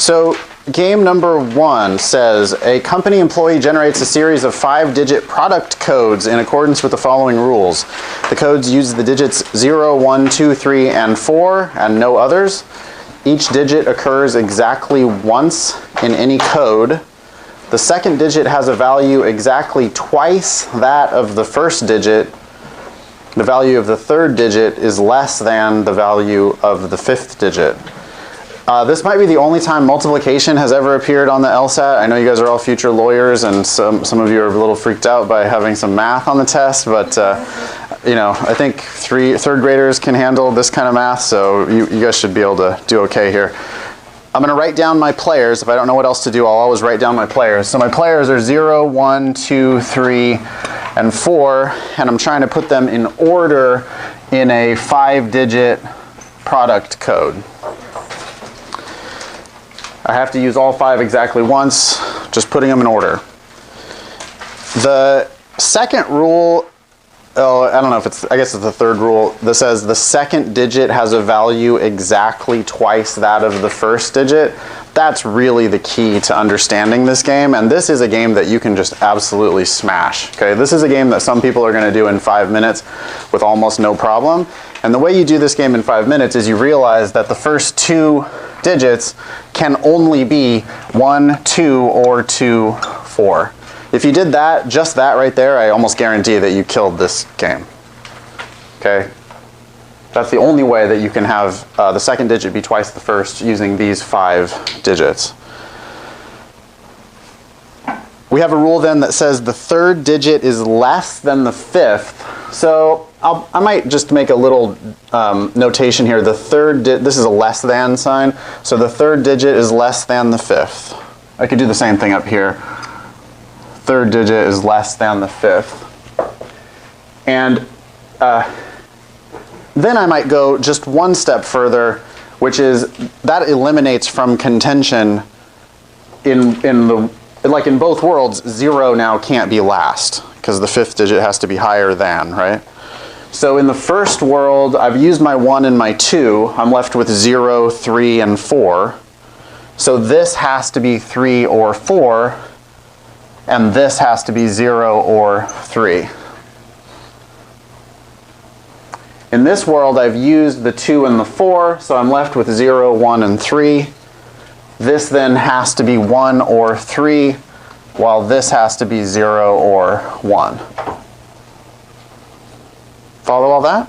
So game number 1 says a company employee generates a series of 5-digit product codes in accordance with the following rules. The codes use the digits 0, 1, 2, 3, and 4, and no others. Each digit occurs exactly once in any code. The second digit has a value exactly twice that of the first digit. The value of the third digit is less than the value of the fifth digit. This might be the only time multiplication has ever appeared on the LSAT. I know you guys are all future lawyers, and some of you are a little freaked out by having some math on the test, but you know, I think third graders can handle this kind of math, so you guys should be able to do okay here. I'm going to write down my players. If I don't know what else to do, I'll always write down my players. So my players are 0, 1, 2, 3, and 4, and I'm trying to put them in order in a 5-digit product code. I have to use all 5 exactly once, just putting them in order. The second rule, I don't know if it's, I guess it's the third rule, that says the second digit has a value exactly twice that of the first digit. That's really the key to understanding this game, and this is a game that you can just absolutely smash. Okay, this is a game that some people are going to do in 5 minutes with almost no problem. And the way you do this game in 5 minutes is you realize that the first 2 digits can only be 1, 2, or 2, 4. If you did that, just that right there, I almost guarantee that you killed this game. Okay? That's the only way that you can have the second digit be twice the first using these 5 digits. We have a rule then that says the third digit is less than the fifth. So I might just make a little notation here. The third this is a less than sign, so the third digit is less than the fifth. I could do the same thing up here. Third digit is less than the fifth. And then I might go just one step further, which is that eliminates from contention like in both worlds, 0 now can't be last because the fifth digit has to be higher than, right? So in the first world, I've used my 1 and my 2. I'm left with 0, 3, and 4. So this has to be 3 or 4, and this has to be 0 or 3. In this world, I've used the 2 and the 4, so I'm left with 0, 1, and 3. This then has to be 1 or 3, while this has to be 0 or 1. Follow all that?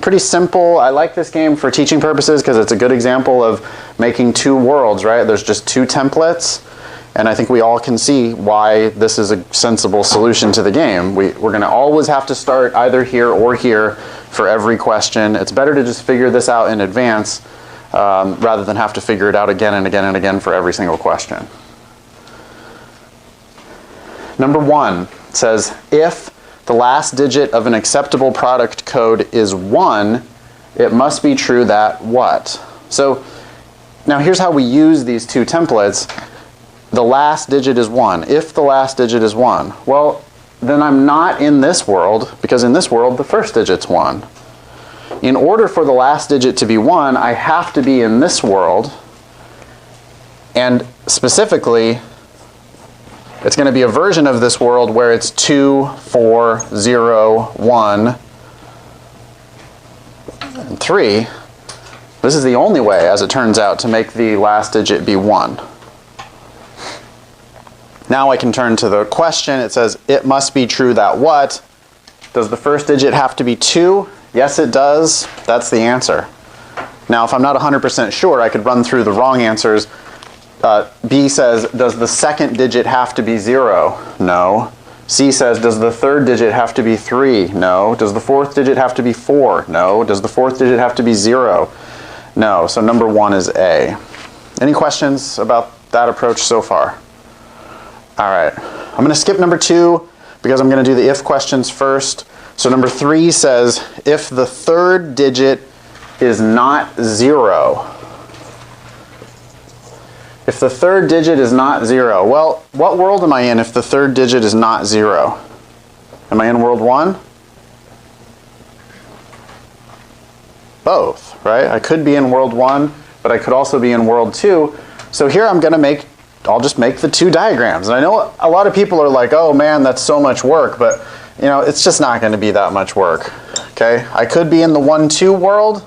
Pretty simple. I like this game for teaching purposes because it's a good example of making 2 worlds, right? There's just 2 templates, and I think we all can see why this is a sensible solution to the game. We're going to always have to start either here or here for every question. It's better to just figure this out in advance rather than have to figure it out again and again and again for every single question. Number 1 says, if the last digit of an acceptable product code is 1, it must be true that what? So now here's how we use these 2 templates. The last digit is 1. If the last digit is 1, well, then I'm not in this world, because in this world the first digit's 1. In order for the last digit to be 1, I have to be in this world, and specifically, it's going to be a version of this world where it's 2, 4, 0, 1, and 3. This is the only way, as it turns out, to make the last digit be 1. Now I can turn to the question. It says, it must be true that what? Does the first digit have to be 2? Yes, it does. That's the answer. Now, if I'm not 100% sure, I could run through the wrong answers. B says, does the second digit have to be 0? No. C says, does the third digit have to be 3? No. Does the fourth digit have to be 4? No. Does the fourth digit have to be 0? No. So number 1 is A. Any questions about that approach so far? All right. I'm going to skip number 2 because I'm going to do the if questions first. So number 3 says, if the third digit is not 0. If the third digit is not 0, well, what world am I in if the third digit is not 0? Am I in world 1? Both, right? I could be in world 1, but I could also be in world 2. So here I'll just make the two diagrams. And I know a lot of people are like, oh man, that's so much work, but you know, it's just not going to be that much work. Okay, I could be in the 1, 2 world.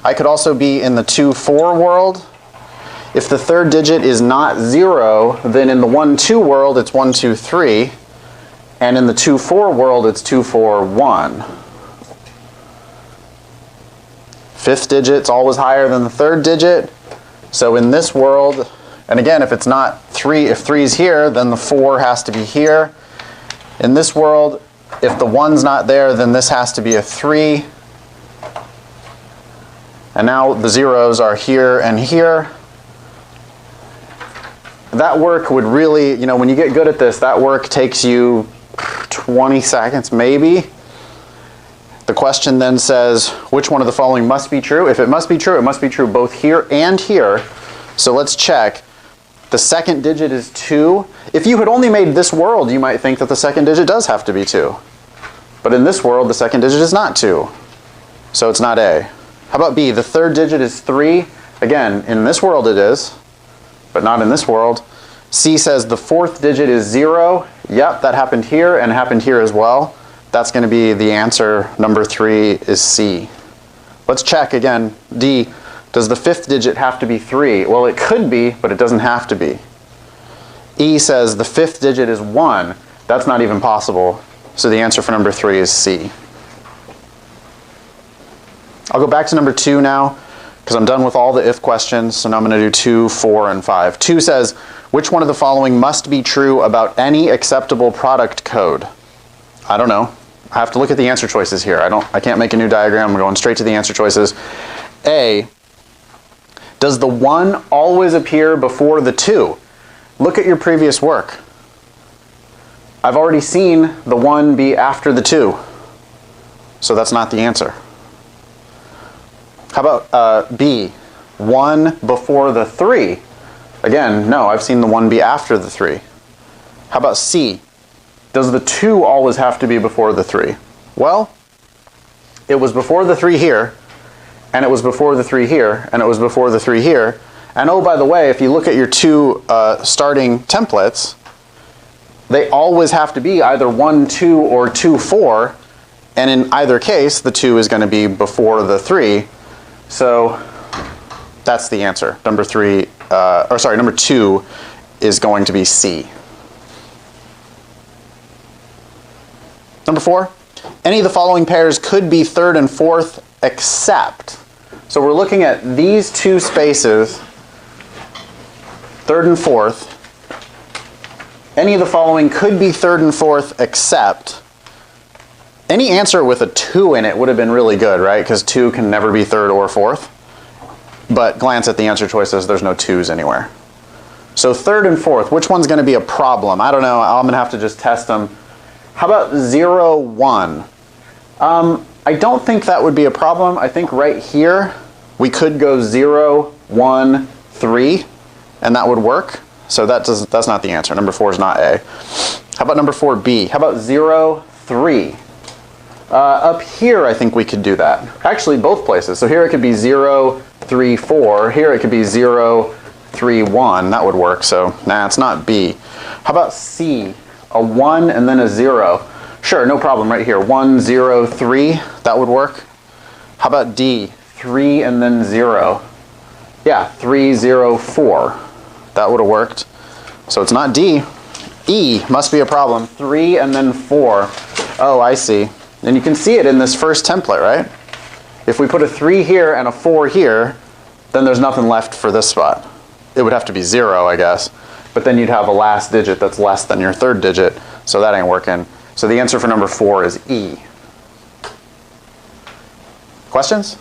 I could also be in the 2, 4 world. If the third digit is not 0, then in the 1, 2 world, it's 1, 2, 3. And in the 2, 4 world, it's 2, 4, 1. Fifth digit's always higher than the third digit. So in this world, and again, if it's not 3, if 3 is here, then the 4 has to be here. In this world, if the 1's not there, then this has to be a 3. And now the zeros are here and here. That work would really, you know, when you get good at this, that work takes you 20 seconds maybe. The question then says, which one of the following must be true? If it must be true both here and here. So let's check. The second digit is 2. If you had only made this world, you might think that the second digit does have to be 2. But in this world, the second digit is not 2. So it's not A. How about B? The third digit is 3. Again, in this world it is, but not in this world. C says the fourth digit is 0. Yep, that happened here and happened here as well. That's going to be the answer. Number 3 is C. Let's check again. D. Does the fifth digit have to be 3? Well, it could be, but it doesn't have to be. E says the fifth digit is 1. That's not even possible. So the answer for number 3 is C. I'll go back to number 2 now, because I'm done with all the if questions. So now I'm going to do 2, 4, and 5. 2 says, which one of the following must be true about any acceptable product code? I don't know. I have to look at the answer choices here. I can't make a new diagram. I'm going straight to the answer choices. A, does the 1 always appear before the 2? Look at your previous work. I've already seen the 1 be after the 2. So that's not the answer. How about B, 1 before the 3? Again, no, I've seen the 1 be after the 3. How about C? Does the 2 always have to be before the 3? Well, it was before the 3 here, and it was before the 3 here, and it was before the 3 here. And oh, by the way, if you look at your 2 starting templates, they always have to be either 1, 2, or 2, 4. And in either case, the 2 is going to be before the 3. So that's the answer. Number 2 is going to be C. Number 4, any of the following pairs could be third and fourth except. So we're looking at these 2 spaces, third and fourth. Any of the following could be third and fourth except. Any answer with a 2 in it would have been really good, right? Because 2 can never be third or fourth. But glance at the answer choices, there's no 2's anywhere. So third and fourth, which one's going to be a problem? I don't know. I'm going to have to just test them. How about 0, 1? I don't think that would be a problem. I think right here we could go 0, 1, 3, and that would work. So that's not the answer. Number 4 is not A. How about number 4B? How about 0, 3? Up here, I think we could do that. Actually, both places. So here it could be 0, 3, 4. Here it could be 0, 3, 1. That would work. So, nah, it's not B. How about C? A 1 and then a 0. Sure, no problem right here. 1, 0, 3. That would work. How about D? 3 and then 0. Yeah, 3, 0, 4. That would have worked. So it's not D. E must be a problem. 3 and then 4. Oh, I see. And you can see it in this first template, right? If we put a 3 here and a 4 here, then there's nothing left for this spot. It would have to be 0, I guess. But then you'd have a last digit that's less than your third digit, so that ain't working. So the answer for number 4 is E. Questions?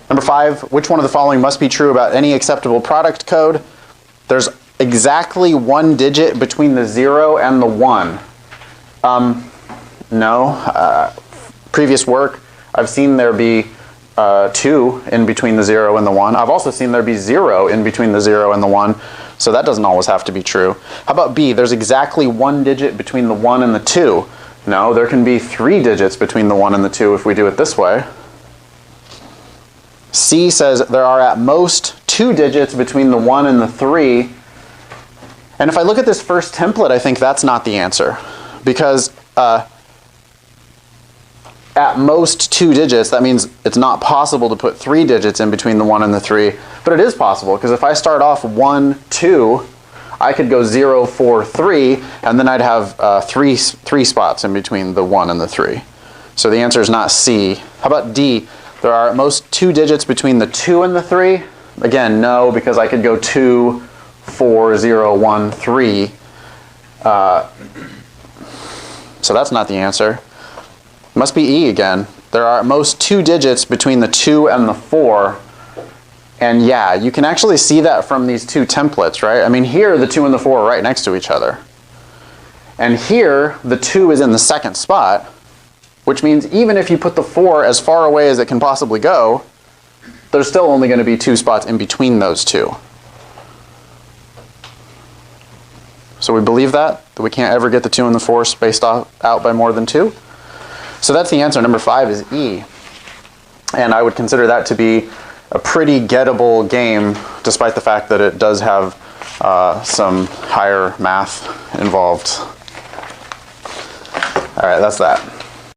Number 5, which one of the following must be true about any acceptable product code? There's exactly 1 digit between the 0 and the 1. No. Previous work, I've seen there be 2 in between the 0 and the 1. I've also seen there be 0 in between the 0 and the 1. So that doesn't always have to be true. How about B? There's exactly 1 digit between the 1 and the 2. No, there can be 3 digits between the 1 and the 2 if we do it this way. C says there are at most 2 digits between the 1 and the 3. And if I look at this first template, I think that's not the answer. Because at most 2 digits, that means it's not possible to put 3 digits in between the 1 and the 3. But it is possible, because if I start off 1, 2, I could go 0, 4, 3, and then I'd have three spots in between the 1 and the 3. So the answer is not C. How about D? There are at most 2 digits between the 2 and the 3. Again, no, because I could go 2, 4, 0, 1, 3. So that's not the answer. It must be E again. There are at most 2 digits between the 2 and the 4. And yeah, you can actually see that from these 2 templates, right? I mean, here the 2 and the 4 are right next to each other. And here the 2 is in the second spot, which means even if you put the 4 as far away as it can possibly go, there's still only going to be 2 spots in between those 2. So we believe that we can't ever get the 2 and the 4 spaced out by more than 2. So that's the answer. Number 5 is E. And I would consider that to be a pretty gettable game, despite the fact that it does have some higher math involved. All right, that's that.